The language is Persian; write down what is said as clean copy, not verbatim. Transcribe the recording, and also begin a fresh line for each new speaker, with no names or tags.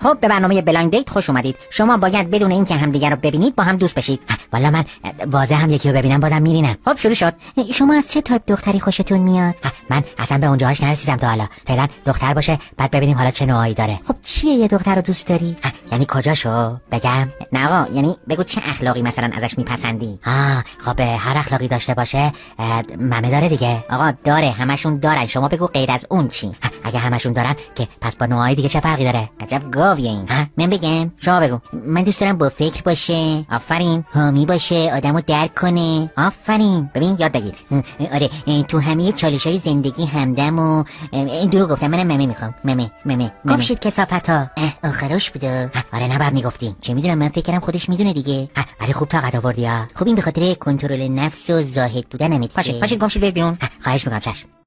خب به برنامه بلایند دیت خوش اومدید. شما باید بدون اینکه همدیگه رو ببینید با هم دوست بشید. والا من واضح هم یکی رو ببینم بازم میرینم. خب شروع شد. شما از چه تایپ دختری خوشتون میاد؟ من اصلا به اونجاش نرسیدم تا حالا. فعلا دختر باشه بعد ببینیم حالا چه نوعی داره. خب چیه یه دختر رو دوست داری؟ یعنی کجاشو بگم؟ نه آقا، یعنی بگو چه اخلاقی مثلا ازش میپسندی. خب هر اخلاقی داشته باشه ممه داره دیگه. آقا داره، همشون دارن. شما بگو غیر از اون چی؟ اگه همشون دارن که پس با نوعای دیگه چه فرقی داره؟ عجب گاویه این. من بگم؟ شما بگو. من دوست دارم با فکر باشه. آفرین. حامی باشه، آدمو درک کنه. آفرین. ببین یاد بگیر. آره تو همه چالش‌های زندگی همدم و درو گفتم. منم ممه میخوام. ممه گفت کثافتا. آخرش بوده. آره نباید میگفتی. چه میدونم، من فکر کردم خودش میدونه دیگه. ولی خوب طاقت آوردی ها. خب این به خاطر کنترل نفس و زاهد بودن امید. پاشید گمشید برید بیرون. خواهش میکنم. چشم.